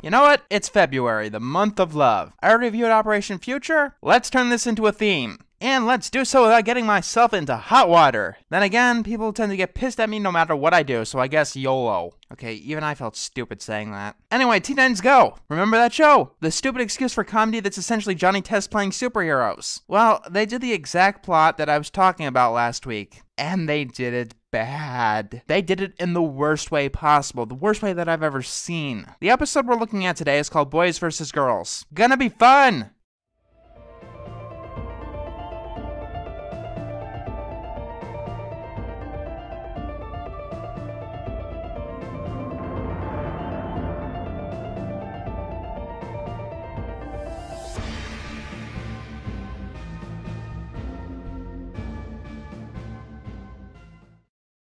You know what? It's February, the month of love. I reviewed Operation Future. Let's turn this into a theme. And let's do so without getting myself into hot water. Then again, people tend to get pissed at me no matter what I do, so I guess YOLO. Okay, even I felt stupid saying that. Anyway, Teen Titans Go! Remember that show? The stupid excuse for comedy that's essentially Johnny Test playing superheroes. Well, they did the exact plot that I was talking about last week. And they did it bad. They did it in the worst way possible, the worst way that I've ever seen. The episode we're looking at today is called Boys vs. Girls. Gonna be fun!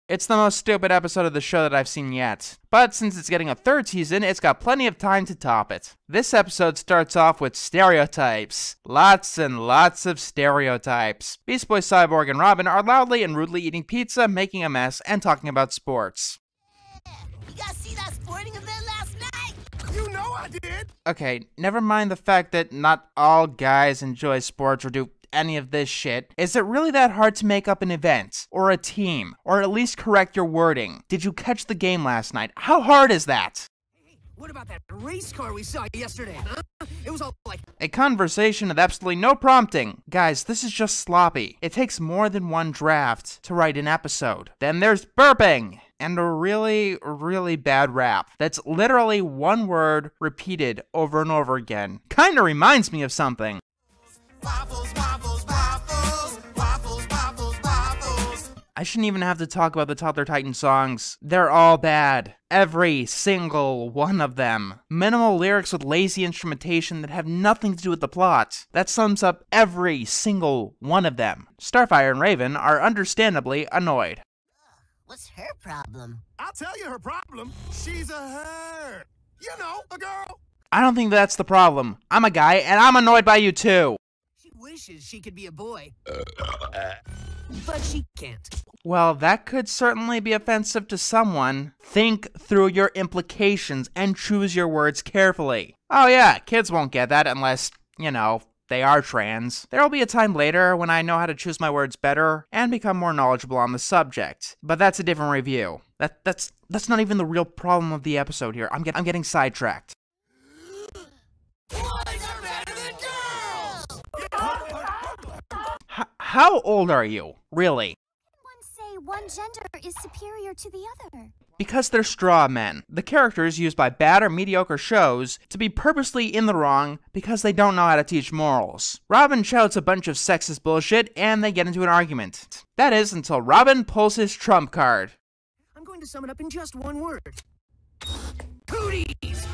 It's the most stupid episode of the show that I've seen yet. But since it's getting a third season, it's got plenty of time to top it. This episode starts off with stereotypes. Lots and lots of stereotypes. Beast Boy, Cyborg, and Robin are loudly and rudely eating pizza, making a mess, and talking about sports. Yeah, you guys see that sporting event last night? You know I did! Okay, never mind the fact that not all guys enjoy sports or do any of this shit. Is it really that hard to make up an event, or a team, or at least correct your wording? Did you catch the game last night? How hard is that? Hey, what about that race car we saw yesterday, huh? It was all like... A conversation with absolutely no prompting. Guys, this is just sloppy. It takes more than one draft to write an episode. Then there's burping. And a really, really bad rap. That's literally one word repeated over and over again. Kinda reminds me of something. Waffles, waffles, waffles, waffles, waffles, waffles. I shouldn't even have to talk about the Toddler Titan songs. They're all bad. Every single one of them. Minimal lyrics with lazy instrumentation that have nothing to do with the plot. That sums up every single one of them. Starfire and Raven are understandably annoyed. What's her problem? I'll tell you her problem. She's a her. You know, a girl. I don't think that's the problem. I'm a guy and I'm annoyed by you too. She wishes she could be a boy. But she can't. Well, that could certainly be offensive to someone. Think through your implications and choose your words carefully. Oh yeah, kids won't get that unless, you know, they are trans. There'll be a time later when I know how to choose my words better and become more knowledgeable on the subject. But that's a different review. That's not even the real problem of the episode here. I'm getting sidetracked. Boys are better than girls! How old are you, really? One say one gender is superior to the other. Because they're straw men, the characters used by bad or mediocre shows to be purposely in the wrong because they don't know how to teach morals. Robin shouts a bunch of sexist bullshit and they get into an argument. That is, until Robin pulls his trump card. I'm going to sum it up in just one word. Cooties!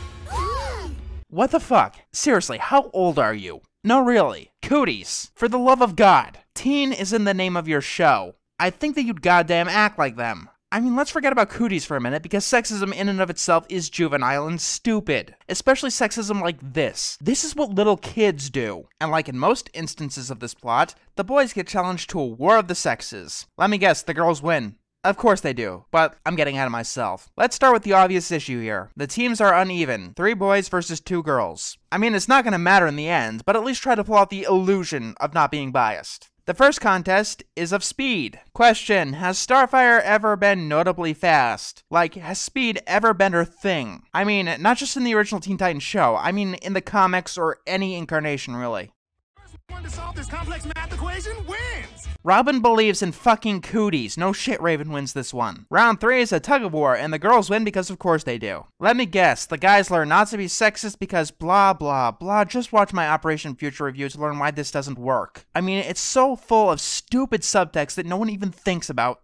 What the fuck? Seriously, how old are you? No, really. Cooties. For the love of God. Teen is in the name of your show. I think that you'd goddamn act like them. I mean, let's forget about cooties for a minute, because sexism in and of itself is juvenile and stupid. Especially sexism like this. This is what little kids do. And like in most instances of this plot, the boys get challenged to a war of the sexes. Let me guess, the girls win. Of course they do, but I'm getting ahead of myself. Let's start with the obvious issue here. The teams are uneven. 3 boys versus 2 girls. I mean, it's not gonna matter in the end, but at least try to pull out the illusion of not being biased. The first contest is of speed. Question, has Starfire ever been notably fast? Like, has speed ever been her thing? I mean, not just in the original Teen Titans show, I mean in the comics or any incarnation, really. First one to solve this complex math equation wins! Robin believes in fucking cooties. No shit, Raven wins this one. Round 3 is a tug-of-war, and the girls win because of course they do. Let me guess, the guys learn not to be sexist because blah blah blah. Just watch my Operation Future review to learn why this doesn't work. I mean, it's so full of stupid subtext that no one even thinks about.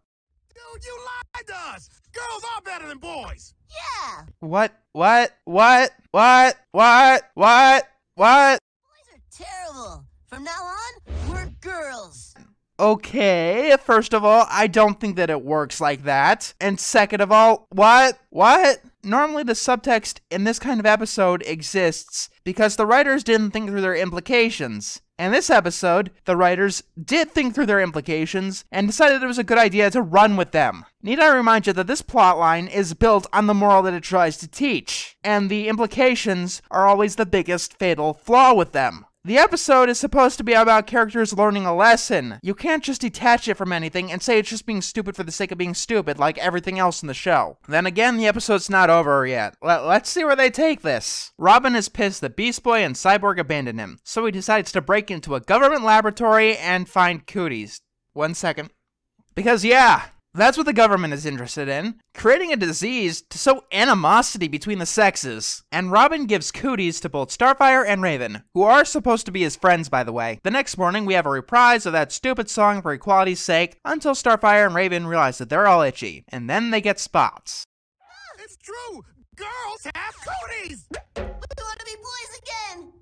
Dude, you lied to us! Girls are better than boys! Yeah! What? What? Boys are terrible! From now on, we're girls! Okay, first of all, I don't think that it works like that. And second of all, what? Normally the subtext in this kind of episode exists because the writers didn't think through their implications. In this episode, the writers did think through their implications and decided it was a good idea to run with them. Need I remind you that this plotline is built on the moral that it tries to teach, and the implications are always the biggest fatal flaw with them. The episode is supposed to be about characters learning a lesson. You can't just detach it from anything and say it's just being stupid for the sake of being stupid like everything else in the show. Then again, the episode's not over yet. Let's see where they take this. Robin is pissed that Beast Boy and Cyborg abandoned him, so he decides to break into a government laboratory and find cooties. 1 second. Because yeah, that's what the government is interested in. Creating a disease to sow animosity between the sexes. And Robin gives cooties to both Starfire and Raven, who are supposed to be his friends, by the way. The next morning, we have a reprise of that stupid song for equality's sake, until Starfire and Raven realize that they're all itchy. And then they get spots. It's true! Girls have cooties! We want to be boys again.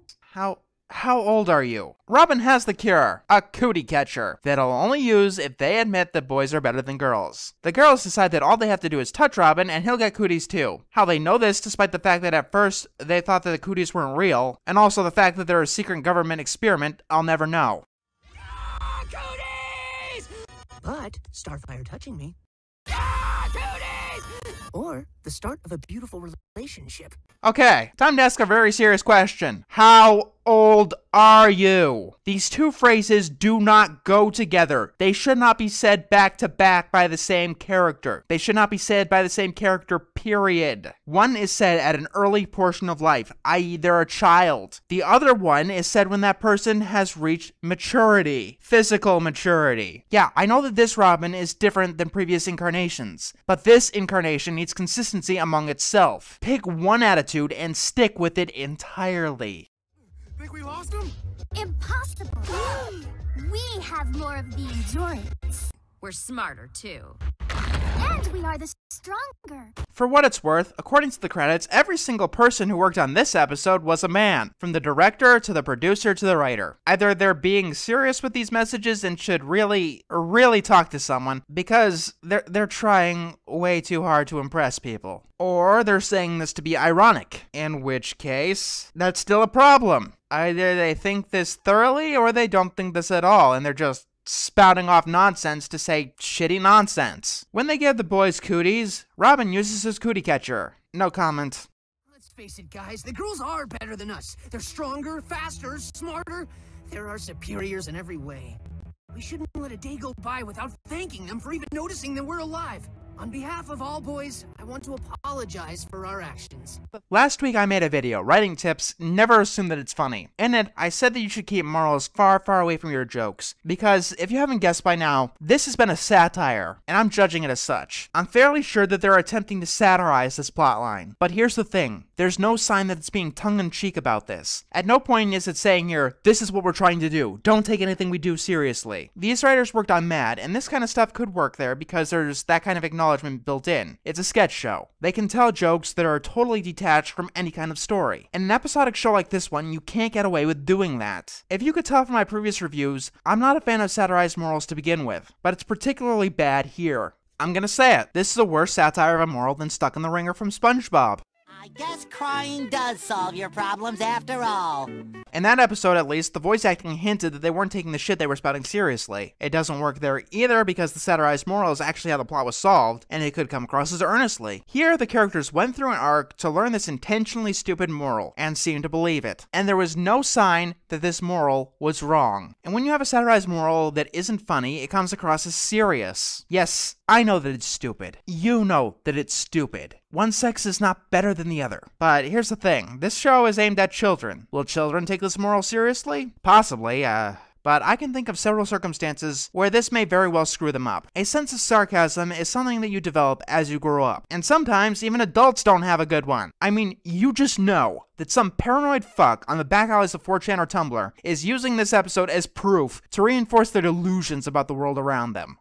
How old are you? Robin has the cure, a cootie catcher, that he'll only use if they admit that boys are better than girls. The girls decide that all they have to do is touch Robin and he'll get cooties too. How they know this, despite the fact that at first they thought that the cooties weren't real, and also the fact that they're a secret government experiment, I'll never know. Ah, cooties! But Starfire touching me. Cooties! Or the start of a beautiful relationship. Okay, time to ask a very serious question. How old are you? These two phrases do not go together. They should not be said back to back by the same character. They should not be said by the same character, period. One is said at an early portion of life, i.e. they're a child. The other one is said when that person has reached maturity. Physical maturity. Yeah, I know that this Robin is different than previous incarnations, but this incarnation needs consistency among itself. Pick one attitude and stick with it entirely. Think we lost him? Impossible. We have more of the endurance. We're smarter, too. And we are the stronger. For what it's worth, according to the credits, every single person who worked on this episode was a man, from the director to the producer to the writer. Either they're being serious with these messages and should really talk to someone because they're trying way too hard to impress people. Or they're saying this to be ironic, in which case, that's still a problem. Either they think this thoroughly or they don't think this at all, and they're just spouting off nonsense to say shitty nonsense. When they give the boys cooties, Robin uses his cootie catcher. No comment. Let's face it, guys, the girls are better than us. They're stronger, faster, smarter. They're our superiors in every way. We shouldn't let a day go by without thanking them for even noticing that we're alive. On behalf of all boys, I want to apologize for our actions. Last week I made a video, writing tips, never assume that it's funny. In it, I said that you should keep morals far, far away from your jokes. Because, if you haven't guessed by now, this has been a satire, and I'm judging it as such. I'm fairly sure that they're attempting to satirize this plotline. But here's the thing, there's no sign that it's being tongue-in-cheek about this. At no point is it saying here, this is what we're trying to do, don't take anything we do seriously. These writers worked on Mad, and this kind of stuff could work there because there's that kind of acknowledgement built in. It's a sketch show. They can tell jokes that are totally detached from any kind of story. In an episodic show like this one, you can't get away with doing that. If you could tell from my previous reviews, I'm not a fan of satirized morals to begin with, but it's particularly bad here. I'm gonna say it, this is a worse satire of a moral than Stuck in the Ringer from SpongeBob. I guess crying does solve your problems after all. In that episode, at least, the voice acting hinted that they weren't taking the shit they were spouting seriously. It doesn't work there either because the satirized moral is actually how the plot was solved, and it could come across as earnestly. Here, the characters went through an arc to learn this intentionally stupid moral, and seemed to believe it. And there was no sign that this moral was wrong. And when you have a satirized moral that isn't funny, it comes across as serious. Yes, I know that it's stupid. You know that it's stupid. One sex is not better than the other. But here's the thing, this show is aimed at children. Will children take this moral seriously? Possibly, but I can think of several circumstances where this may very well screw them up. A sense of sarcasm is something that you develop as you grow up, and sometimes even adults don't have a good one. I mean, you just know that some paranoid fuck on the back alleys of 4chan or Tumblr is using this episode as proof to reinforce their delusions about the world around them.